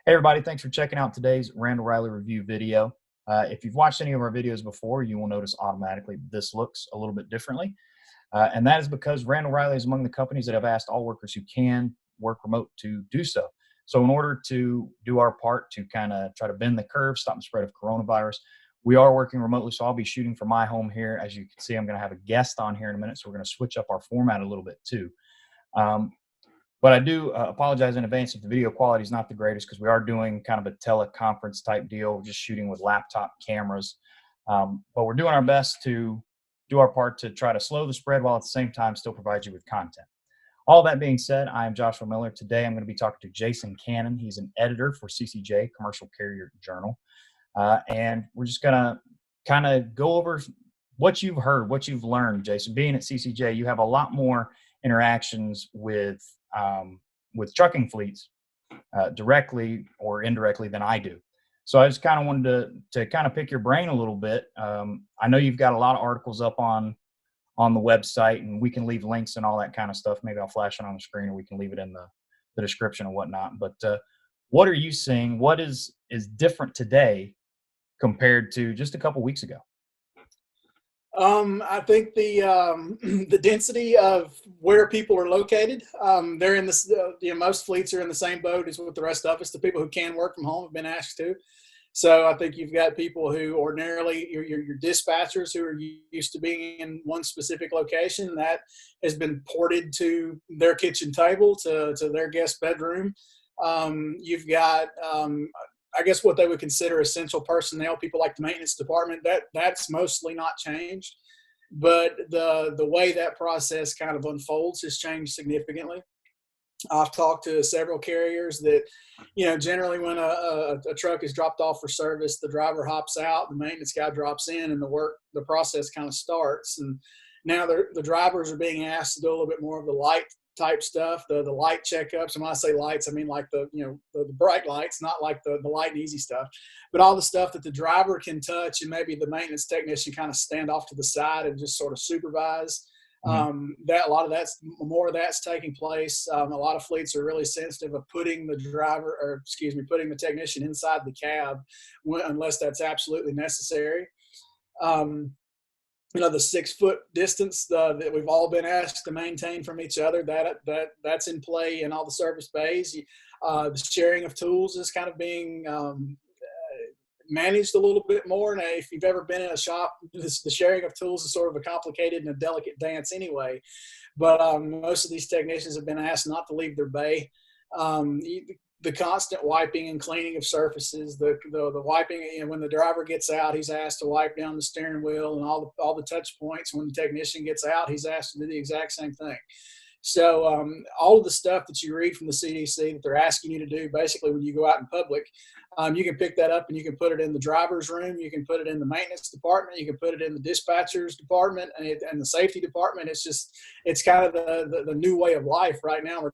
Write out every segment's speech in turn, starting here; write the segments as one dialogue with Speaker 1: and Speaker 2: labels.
Speaker 1: Hey everybody, thanks for checking out today's Randall-Reilly review video. If you've watched any of our videos before, you will notice automatically this looks a little bit differently. And that is because Randall-Reilly is among the companies that have asked all workers who can work remote to do so. So in order to do our part to kind of try to bend the curve, stop the spread of coronavirus, we are working remotely. So I'll be shooting from my home here. As you can see, I'm going to have a guest on here in a minute. So we're going to switch up our format a little bit too. But I do apologize in advance if the video quality is not the greatest because we are doing kind of a teleconference type deal, just shooting with laptop cameras. But we're doing our best to do our part to try to slow the spread while at the same time still provide you with content. All that being said, I am Joshua Miller. Today I'm going to be talking to Jason Cannon. He's an editor for CCJ, Commercial Carrier Journal. And we're just going to kind of go over what you've heard, what you've learned, Jason. Being at CCJ, you have a lot more interactions with trucking fleets directly or indirectly than I do. So I just kind of wanted to kind of pick your brain a little bit. I know you've got a lot of articles up on the website, and we can leave links and all that kind of stuff. Maybe I'll flash it on the screen, or we can leave it in the description and whatnot. But what are you seeing? What is different today compared to just a couple weeks ago?
Speaker 2: I think the density of where people are located, they're in this. Most fleets are in the same boat as with the rest of us. The people who can work from home have been asked to. So I think you've got people who ordinarily your dispatchers who are used to being in one specific location that has been ported to their kitchen table to their guest bedroom. You've got I guess what they would consider essential personnel, people like the maintenance department, that's mostly not changed. But the way that process kind of unfolds has changed significantly. I've talked to several carriers that, generally when a truck is dropped off for service, the driver hops out, the maintenance guy drops in, and the process kind of starts. And now the drivers are being asked to do a little bit more of the light type stuff, the light checkups. And when I say lights, I mean like the bright lights, not like the light and easy stuff, but all the stuff that the driver can touch and maybe the maintenance technician kind of stand off to the side and just sort of supervise. That a lot of that's taking place. A lot of fleets are really sensitive of putting the putting the technician inside the cab unless that's absolutely necessary. The 6 foot distance that we've all been asked to maintain from each other, that's in play in all the service bays. The sharing of tools is kind of being managed a little bit more. Now, if you've ever been in a shop, the sharing of tools is sort of a complicated and a delicate dance anyway. But most of these technicians have been asked not to leave their bay. The constant wiping and cleaning of surfaces, the wiping, when the driver gets out, he's asked to wipe down the steering wheel and all the touch points. When the technician gets out, he's asked to do the exact same thing. So all of the stuff that you read from the CDC that they're asking you to do, basically when you go out in public, you can pick that up and you can put it in the driver's room, you can put it in the maintenance department, you can put it in the dispatcher's department and the safety department. It's kind of the new way of life right now.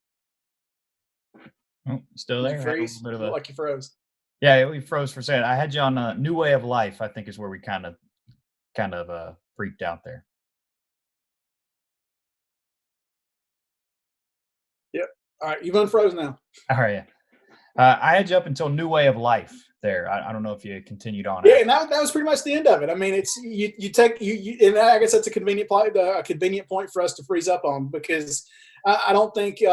Speaker 1: Oh, still there?
Speaker 2: You freeze? Like you froze.
Speaker 1: Yeah, we froze for a second. I had you on a new way of life, I think is where we kind of freaked out there.
Speaker 2: Yep. All right, you've unfrozen now.
Speaker 1: All right, yeah. I had you up until new way of life there. I don't know if you continued on.
Speaker 2: Yeah, and that was pretty much the end of it. I mean, it's you and I guess that's a convenient point for us to freeze up on, because I don't think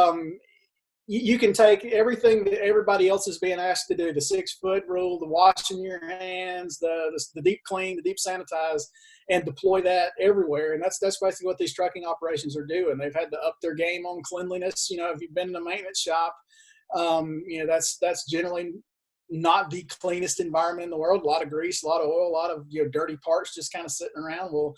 Speaker 2: you can take everything that everybody else is being asked to do, the 6 foot rule, the washing your hands, the deep clean, the deep sanitize, and deploy that everywhere. And that's basically what these trucking operations are doing. They've had to up their game on cleanliness. If you've been in a maintenance shop, that's generally not the cleanest environment in the world. A lot of grease, a lot of oil, a lot of dirty parts just kind of sitting around. Well,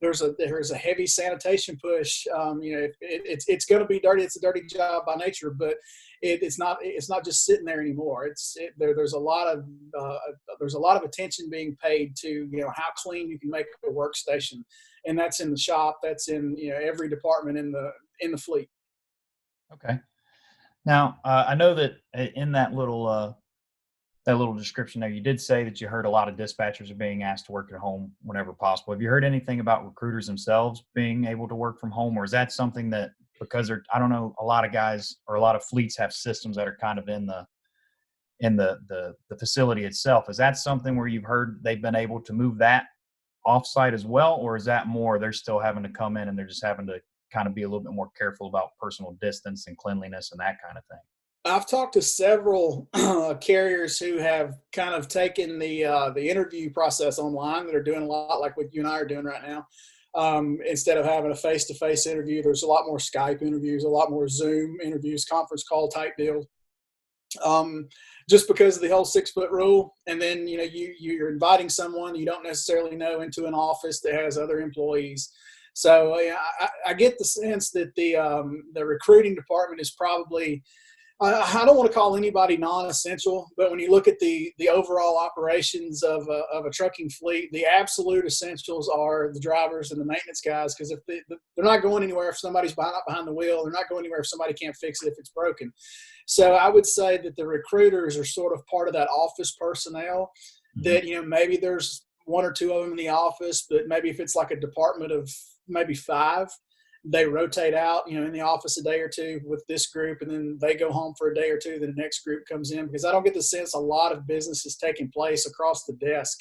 Speaker 2: there's a heavy sanitation push. It's going to be dirty. It's a dirty job by nature, but it's not just sitting there anymore. There's a lot of attention being paid to how clean you can make a workstation, and that's in the shop. That's in every department in the fleet.
Speaker 1: Okay. Now I know that in that little description there, you did say that you heard a lot of dispatchers are being asked to work at home whenever possible. Have you heard anything about recruiters themselves being able to work from home, or is that something that, because I don't know, a lot of guys or a lot of fleets have systems that are kind of in in the facility itself. Is that something where you've heard they've been able to move that offsite as well, or is that more they're still having to come in and they're just having to kind of be a little bit more careful about personal distance and cleanliness and that kind of thing?
Speaker 2: I've talked to several carriers who have kind of taken the interview process online that are doing a lot like what you and I are doing right now. Instead of having a face-to-face interview, there's a lot more Skype interviews, a lot more Zoom interviews, conference call type deals. Just because of the whole 6-foot rule, and then you're inviting someone you don't necessarily know into an office that has other employees. So I get the sense that the recruiting department is probably, I don't want to call anybody non-essential, but when you look at the overall operations of a trucking fleet, the absolute essentials are the drivers and the maintenance guys, because if they're not going anywhere if somebody's behind the wheel, they're not going anywhere if somebody can't fix it if it's broken. So I would say that the recruiters are sort of part of that office personnel that, maybe there's one or two of them in the office, but maybe if it's like a department of maybe 5, they rotate out, in the office a day or two with this group, and then they go home for a day or two. Then the next group comes in, because I don't get the sense a lot of business is taking place across the desk,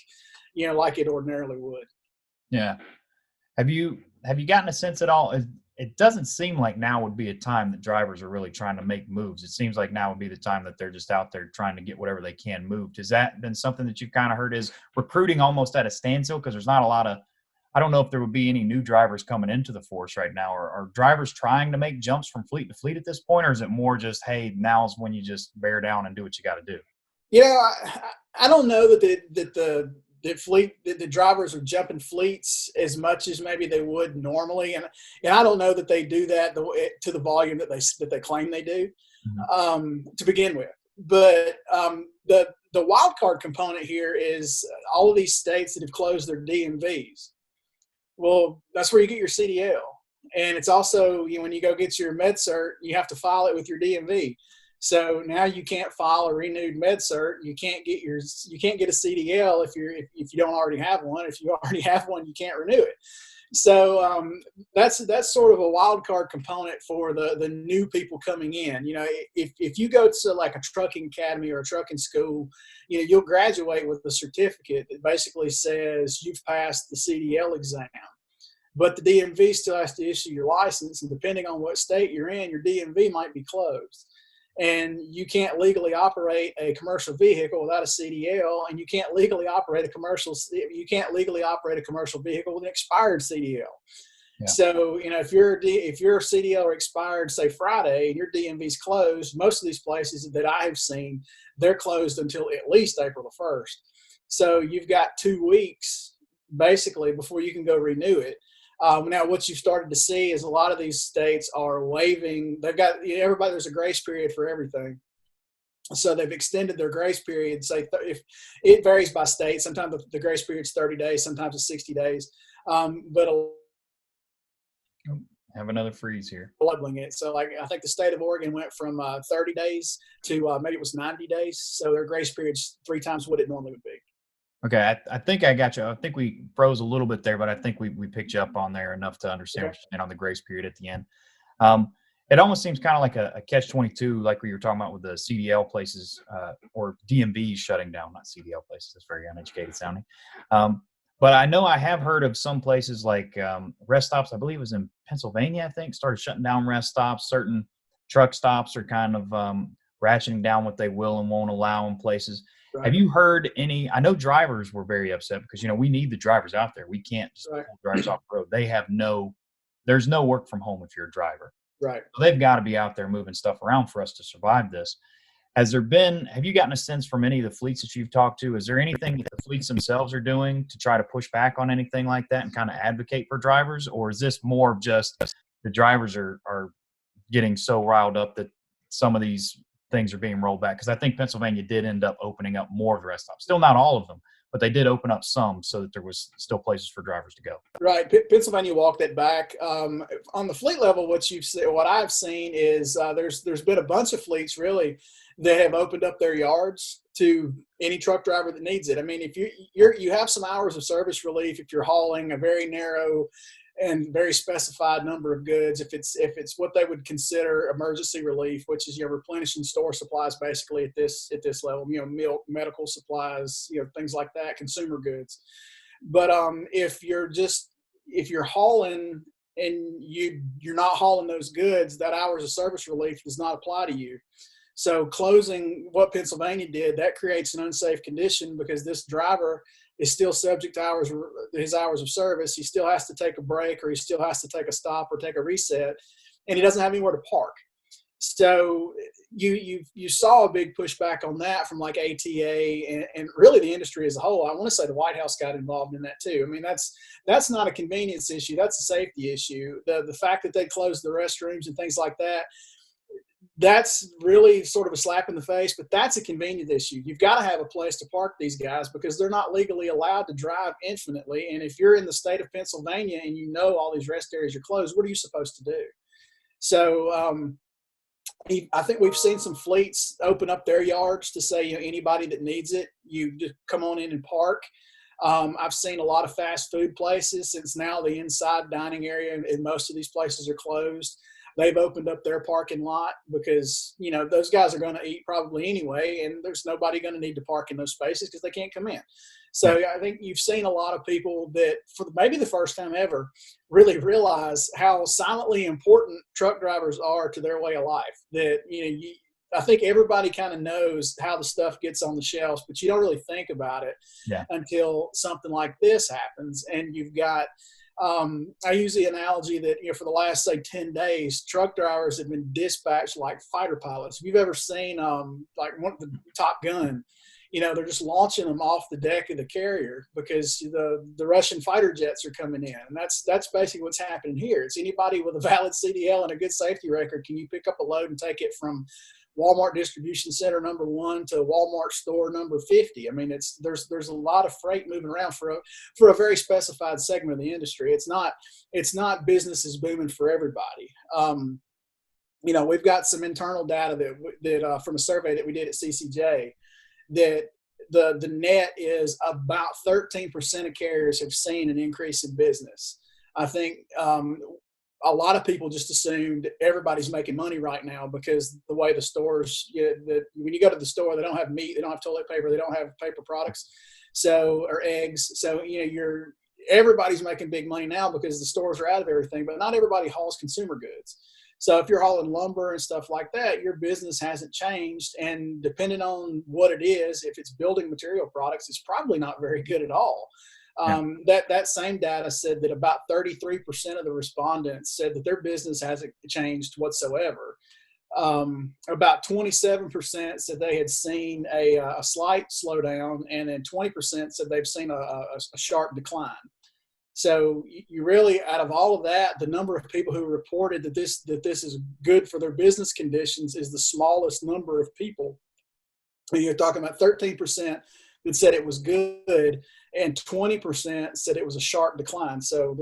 Speaker 2: like it ordinarily would.
Speaker 1: Yeah. Have you gotten a sense at all? It doesn't seem like now would be a time that drivers are really trying to make moves. It seems like now would be the time that they're just out there trying to get whatever they can moved. Has that been something that you've kind of heard? Is recruiting almost at a standstill because there's not a lot of, I don't know if there would be any new drivers coming into the force right now. Or are drivers trying to make jumps from fleet to fleet at this point? Or is it more just, hey, now's when you just bear down and do what you got to do?
Speaker 2: I don't know that the drivers are jumping fleets as much as maybe they would normally, and I don't know that they do that to the volume that they claim they do, to begin with. But the wild card component here is all of these states that have closed their DMVs. Well, that's where you get your CDL, and it's also when you go get your med cert, you have to file it with your DMV. So now you can't file a renewed med cert. You can't get a CDL if you don't already have one. If you already have one, you can't renew it. So that's sort of a wild card component for the new people coming in. If you go to like a trucking academy or a trucking school, you'll graduate with a certificate that basically says you've passed the CDL exam. But the DMV still has to issue your license, and depending on what state you're in, your DMV might be closed. And you can't legally operate a commercial vehicle without a CDL, and you can't legally operate a commercial vehicle with an expired CDL. Yeah. So, if your CDL expired, say Friday, and your DMV's closed, most of these places that I have seen, they're closed until at least April the 1st. So you've got 2 weeks basically before you can go renew it. Now, what you've started to see is a lot of these states are waiving. They've got everybody. There's a grace period for everything, so they've extended their grace period. Say if it varies by state, sometimes the grace period's 30 days, sometimes it's 60 days. But
Speaker 1: have another freeze here.
Speaker 2: Leveling it. So, like I think the state of Oregon went from 30 days to maybe it was 90 days. So their grace period's 3 times what it normally would be.
Speaker 1: Okay, I think I got you. I think we froze a little bit there, but I think we picked you up on there enough to understand what you're saying on the grace period at the end. It almost seems kind of like a catch-22, like we were talking about with the CDL places or DMVs shutting down, not CDL places. That's very uneducated sounding. But I know I have heard of some places like rest stops. I believe it was in Pennsylvania, I think, started shutting down rest stops. Certain truck stops are kind of ratcheting down what they will and won't allow in places. Right. Have you heard any? I know drivers were very upset because, we need the drivers out there. We can't just pull drivers off the road. There's no work from home if you're a driver.
Speaker 2: Right.
Speaker 1: So they've got to be out there moving stuff around for us to survive this. Have you gotten a sense from any of the fleets that you've talked to? Is there anything that the fleets themselves are doing to try to push back on anything like that and kind of advocate for drivers? Or is this more of just the drivers are getting so riled up that some of these things are being rolled back? Because I think Pennsylvania did end up opening up more of the rest stops. Still not all of them, but they did open up some so that there was still places for drivers to go.
Speaker 2: Right. Pennsylvania walked it back. On the fleet level, what I've seen is there's been a bunch of fleets really that have opened up their yards to any truck driver that needs it. I mean, if you have some hours of service relief, if you're hauling a very narrow and very specified number of goods. If it's what they would consider emergency relief, which is replenishing store supplies basically at this level, milk, medical supplies, things like that, consumer goods. But if you're hauling and you're not hauling those goods, that hours of service relief does not apply to you. So closing what Pennsylvania did, that creates an unsafe condition because this driver is still subject to his hours of service. He still has to take a break, or he still has to take a stop or take a reset, and he doesn't have anywhere to park. So you saw a big pushback on that from like ATA and really the industry as a whole. I want to say the White House got involved in that too. I mean, that's not a convenience issue. That's a safety issue. The fact that they closed the restrooms and things like that, that's really sort of a slap in the face, but that's a convenience issue. You've got to have a place to park these guys because they're not legally allowed to drive infinitely. And if you're in the state of Pennsylvania and all these rest areas are closed, what are you supposed to do? So I think we've seen some fleets open up their yards to say, anybody that needs it, you just come on in and park. I've seen a lot of fast food places, since now the inside dining area in most of these places are closed. They've opened up their parking lot because, those guys are going to eat probably anyway, and there's nobody going to need to park in those spaces because they can't come in. So I think you've seen a lot of people that, for maybe the first time ever, really realize how silently important truck drivers are to their way of life. That, I think everybody kind of knows how the stuff gets on the shelves, but you don't really think about it until something like this happens. And you've got, I use the analogy that, for the last, say, 10 days, truck drivers have been dispatched like fighter pilots. If you've ever seen like one of the Top Gun, they're just launching them off the deck of the carrier because the Russian fighter jets are coming in. And that's basically what's happening here. It's anybody with a valid CDL and a good safety record. Can you pick up a load and take it from Walmart distribution center number 1 to Walmart store number 50? I mean, there's a lot of freight moving around for a very specified segment of the industry. It's not business is booming for everybody. We've got some internal data that from a survey that we did at CCJ, that the net is about 13% of carriers have seen an increase in business. I think a lot of people just assumed everybody's making money right now because the way the stores, when you go to the store, they don't have meat, they don't have toilet paper, they don't have paper products, or eggs. So, everybody's making big money now because the stores are out of everything, but not everybody hauls consumer goods. So if you're hauling lumber and stuff like that, your business hasn't changed. And depending on what it is, if it's building material products, it's probably not very good at all. That same data said that about 33% of the respondents said that their business hasn't changed whatsoever. About 27% said they had seen a slight slowdown, and then 20% said they've seen a sharp decline. So you really, out of all of that, the number of people who reported that this is good for their business conditions is the smallest number of people. And you're talking about 13% that said it was good, and 20% said it was a sharp decline. So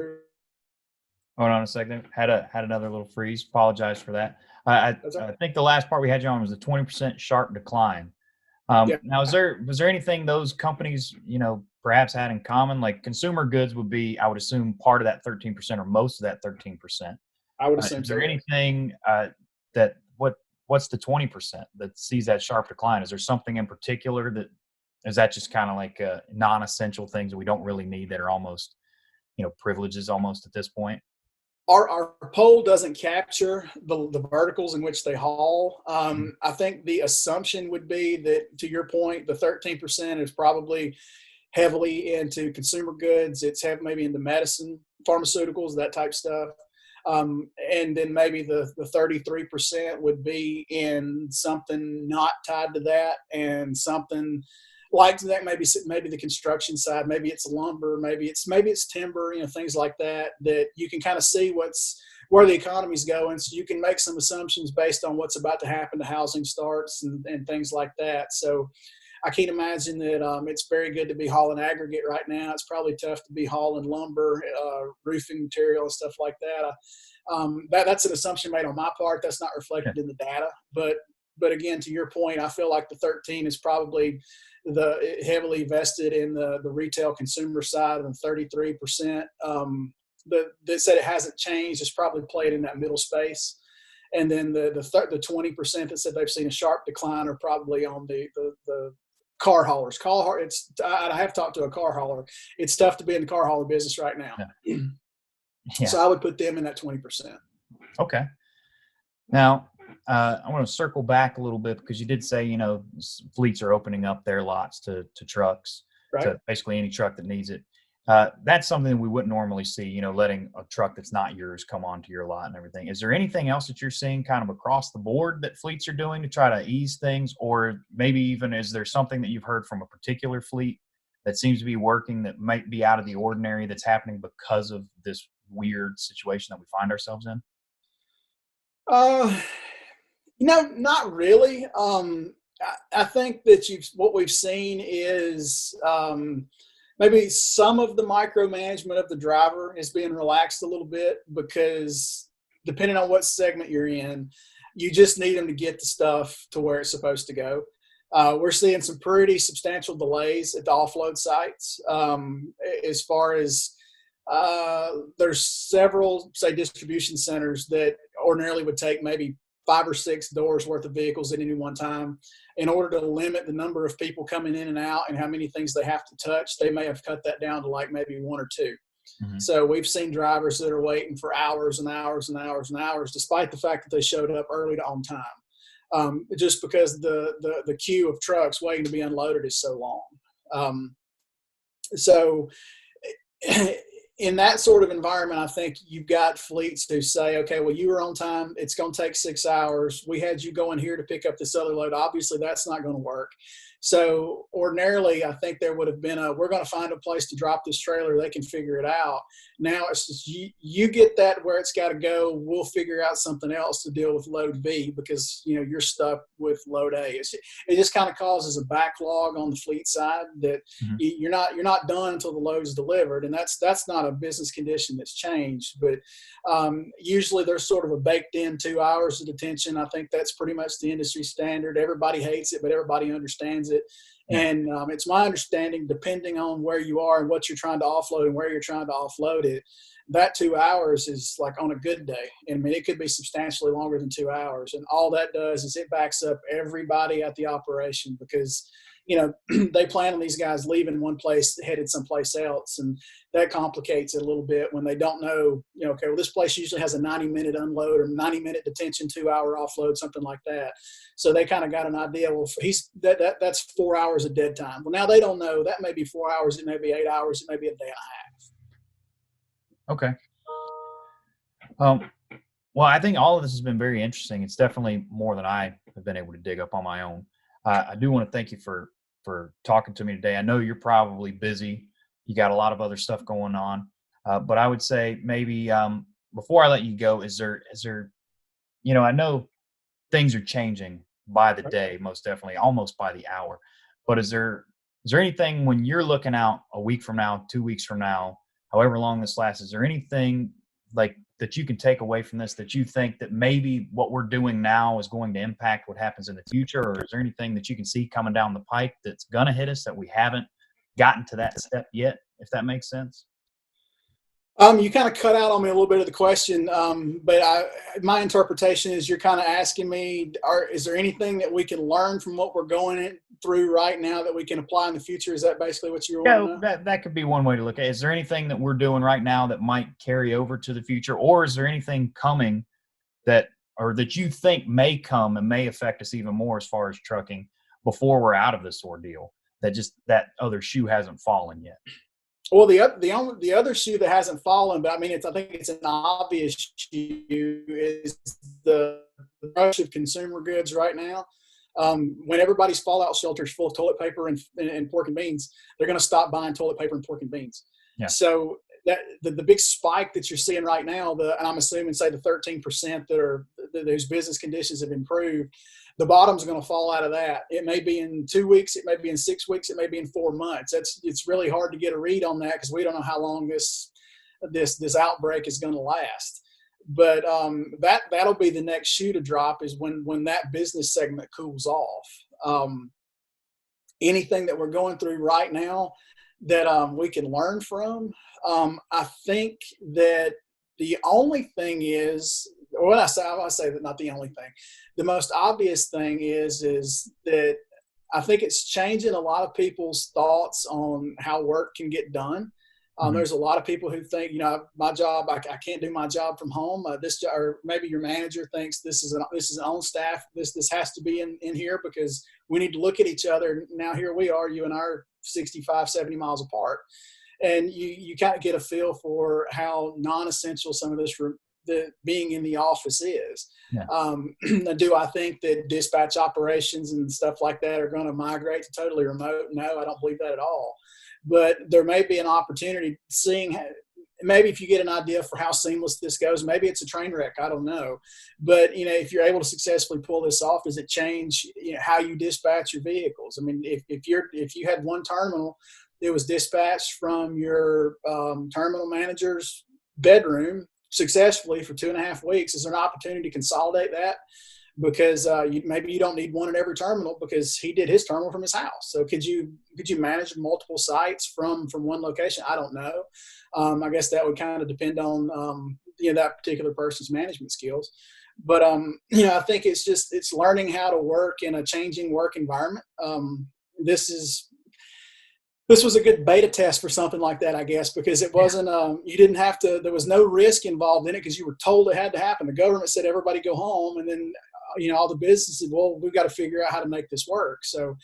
Speaker 1: hold on a second. Had another little freeze. Apologize for that. I think the last part we had you on was the 20% sharp decline. Now, was there anything those companies, perhaps had in common? Like consumer goods would be, I would assume, part of that 13% or most of that 13%.
Speaker 2: I would assume.
Speaker 1: Is there anything what's the 20% that sees that sharp decline? Is there something in particular is that just kind of like non-essential things that we don't really need that are almost, privileges almost at this point?
Speaker 2: Our poll doesn't capture the verticals in which they haul. I think the assumption would be that, to your point, the 13% is probably heavily into consumer goods. It's maybe into medicine, pharmaceuticals, that type stuff. And then maybe the 33% would be in something not tied to that, and something like that, maybe the construction side, maybe it's lumber, maybe it's timber, things like that you can kind of see where the economy's going. So you can make some assumptions based on what's about to happen to housing starts and things like that. So I can't imagine that it's very good to be hauling aggregate right now. It's probably tough to be hauling lumber, roofing material and stuff like that. That's an assumption made on my part. That's not reflected in the data. But again, to your point, I feel like the 13 is probably heavily vested in the retail consumer side, and 33% that said it hasn't changed has probably played in that middle space. And then the 20% that said they've seen a sharp decline are probably on the car haulers. I have talked to a car hauler. It's tough to be in the car hauler business right now.
Speaker 1: Yeah. Yeah.
Speaker 2: So I would put them in that 20%.
Speaker 1: Okay. Now, I want to circle back a little bit because you did say, fleets are opening up their lots to trucks,
Speaker 2: Right.
Speaker 1: to basically any truck that needs it. That's something we wouldn't normally see, letting a truck that's not yours come onto your lot and everything. Is there anything else that you're seeing kind of across the board that fleets are doing to try to ease things? Or maybe even is there something that you've heard from a particular fleet that seems to be working that might be out of the ordinary that's happening because of this weird situation that we find ourselves in?
Speaker 2: Not really. I think that what we've seen is maybe some of the micromanagement of the driver is being relaxed a little bit, because depending on what segment you're in, you just need them to get the stuff to where it's supposed to go. We're seeing some pretty substantial delays at the offload sites. As far as there's several, say, distribution centers that ordinarily would take maybe 5 or 6 doors worth of vehicles at any one time. In order to limit the number of people coming in and out and how many things they have to touch, they may have cut that down to like maybe 1 or 2. Mm-hmm. So we've seen drivers that are waiting for hours and hours and hours and hours, despite the fact that they showed up early to on time, just because the queue of trucks waiting to be unloaded is so long. So in that sort of environment, I think you've got fleets who say, okay, well, you were on time. It's going to take 6 hours. We had you going here to pick up this other load. Obviously, that's not going to work. So ordinarily, I think there would have been we're going to find a place to drop this trailer. They can figure it out. Now it's just you get that where it's got to go. We'll figure out something else to deal with load B, because you're stuck with load A. It just kind of causes a backlog on the fleet side that mm-hmm. you're not done until the load is delivered, and that's not a business condition that's changed. But usually there's sort of a baked in 2 hours of detention. I think that's pretty much the industry standard. Everybody hates it, but everybody understands it. And it's my understanding, depending on where you are and what you're trying to offload and where you're trying to offload it, that 2 hours is like on a good day. I mean, it could be substantially longer than 2 hours. And all that does is it backs up everybody at the operation, because they plan on these guys leaving one place, headed someplace else. And that complicates it a little bit when they don't know, okay, well, this place usually has a 90-minute unload or 90-minute detention, 2-hour offload, something like that. So they kind of got an idea, well, that's 4 hours of dead time. Well, now they don't know. That may be 4 hours. It may be 8 hours. It may be a day and a half.
Speaker 1: Okay. Well, I think all of this has been very interesting. It's definitely more than I have been able to dig up on my own. I do want to thank you for talking to me today. I know you're probably busy. You got a lot of other stuff going on. But I would say maybe before I let you go, is there, I know things are changing by the day, most definitely, almost by the hour. But is there anything when you're looking out a week from now, 2 weeks from now, however long this lasts, is there anything like that you can take away from this that you think that maybe what we're doing now is going to impact what happens in the future? Or is there anything that you can see coming down the pike that's going to hit us that we haven't gotten to that step yet, if that makes sense?
Speaker 2: You kind of cut out on me a little bit of the question, but my interpretation is you're kind of asking me, is there anything that we can learn from what we're going through right now that we can apply in the future? Is that basically what you're wanting to know? That
Speaker 1: could be one way to look at it. Is there anything that we're doing right now that might carry over to the future, or is there anything coming that you think may come and may affect us even more as far as trucking before we're out of this ordeal, that other shoe hasn't fallen yet?
Speaker 2: Well, the other shoe that hasn't fallen, but I mean, I think it's an obvious shoe, is the rush of consumer goods right now. When everybody's fallout shelter is full of toilet paper and pork and beans, they're going to stop buying toilet paper and pork and beans. Yeah. So that the big spike that you're seeing right now, and I'm assuming, say, the 13% whose business conditions have improved, the bottom's going to fall out of that. It may be in 2 weeks, it may be in 6 weeks, it may be in 4 months. It's really hard to get a read on that because we don't know how long this outbreak is going to last. But that'll be the next shoe to drop, is when that business segment cools off. Anything that we're going through right now that we can learn from. I think that the only thing is, or when I say that, not the only thing, the most obvious thing is that I think it's changing a lot of people's thoughts on how work can get done.
Speaker 1: Mm-hmm.
Speaker 2: There's a lot of people who think, my job, I can't do my job from home. Or maybe your manager thinks this is an on staff. This has to be in here because we need to look at each other. Now here we are, you and I are 65, 70 miles apart, and you kind of get a feel for how non-essential some of this the being in the office is.
Speaker 1: Yeah.
Speaker 2: Do I think that dispatch operations and stuff like that are going to migrate to totally remote? No, I don't believe that at all. But there may be an opportunity seeing, maybe if you get an idea for how seamless this goes, maybe it's a train wreck. I don't know. But, if you're able to successfully pull this off, does it change how you dispatch your vehicles? I mean, if you had one terminal that was dispatched from your terminal manager's bedroom successfully for 2.5 weeks, is there an opportunity to consolidate that? Because maybe you don't need one at every terminal because he did his terminal from his house. So could you manage multiple sites from one location? I don't know. I guess that would kind of depend on that particular person's management skills. But I think it's learning how to work in a changing work environment. This was a good beta test for something like that, I guess, because it wasn't, you didn't have to, there was no risk involved in it because you were told it had to happen. The government said, everybody go home. And then, all the businesses said, well, we've got to figure out how to make this work. So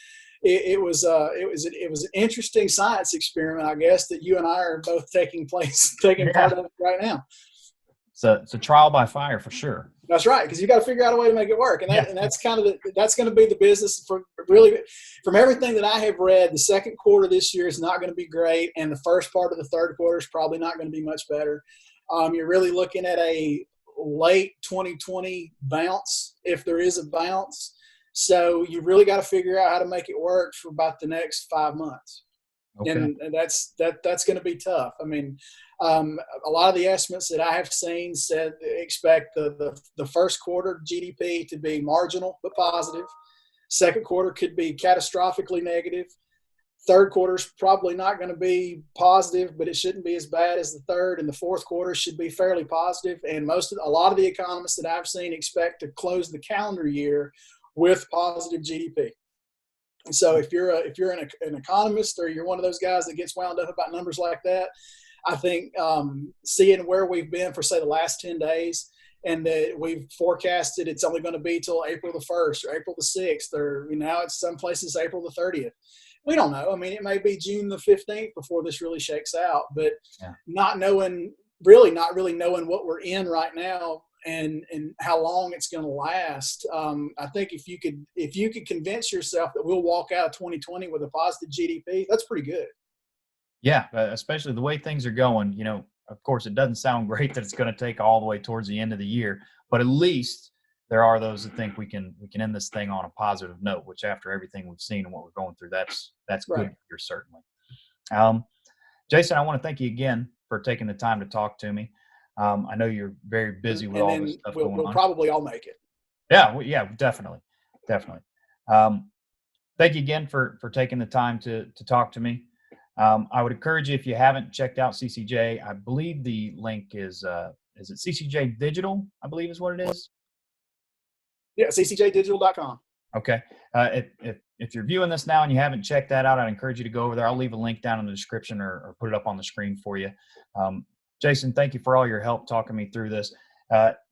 Speaker 2: it was an interesting science experiment, I guess, that you and I are both taking part of right now.
Speaker 1: So it's a trial by fire for sure.
Speaker 2: That's right, because you got to figure out a way to make it work, and that's kind of that's going to be the business for really. From everything that I have read, the second quarter this year is not going to be great, and the first part of the third quarter is probably not going to be much better. You're really looking at a late 2020 bounce, if there is a bounce. So you really got to figure out how to make it work for about the next 5 months. Okay. And that's going to be tough. I mean, a lot of the estimates that I have seen said expect the first quarter GDP to be marginal but positive. Second quarter could be catastrophically negative. Third quarter is probably not going to be positive, but it shouldn't be as bad as the third. And the fourth quarter should be fairly positive. And a lot of the economists that I've seen expect to close the calendar year with positive GDP. And so if you're an economist, or you're one of those guys that gets wound up about numbers like that, I think seeing where we've been for, say, the last 10 days, and that we've forecasted it's only going to be till April the 1st or April the 6th, or now it's some places April the 30th. We don't know. I mean, it may be June the 15th before this really shakes out, but not really knowing what we're in right now and how long it's going to last. I think if you could convince yourself that we'll walk out of 2020 with a positive GDP, that's pretty good.
Speaker 1: Yeah, especially the way things are going. Of course, it doesn't sound great that it's going to take all the way towards the end of the year, but at least there are those that think we can end this thing on a positive note, which after everything we've seen and what we're going through, that's right. Good here, certainly. Jason, I want to thank you again for taking the time to talk to me. I know you're very busy with all this stuff going on.
Speaker 2: We'll probably all make it.
Speaker 1: Yeah, definitely. Thank you again for taking the time to talk to me. I would encourage you, if you haven't checked out CCJ, I believe the link is it CCJ Digital, I believe is what it is?
Speaker 2: Yeah, ccjdigital.com.
Speaker 1: Okay. If you're viewing this now and you haven't checked that out, I'd encourage you to go over there. I'll leave a link down in the description or put it up on the screen for you. Jason, thank you for all your help talking me through this.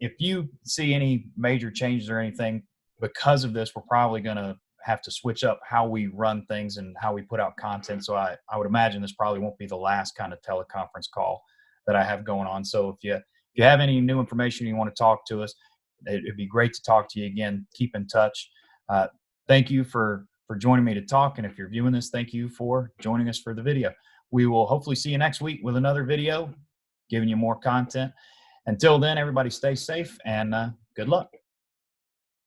Speaker 1: If you see any major changes or anything because of this, we're probably going to have to switch up how we run things and how we put out content. So I would imagine this probably won't be the last kind of teleconference call that I have going on. So if you have any new information you want to talk to us, it'd be great to talk to you again. Keep in touch. Thank you for joining me to talk. And if you're viewing this, thank you for joining us for the video. We will hopefully see you next week with another video, giving you more content. Until then, everybody stay safe and good luck.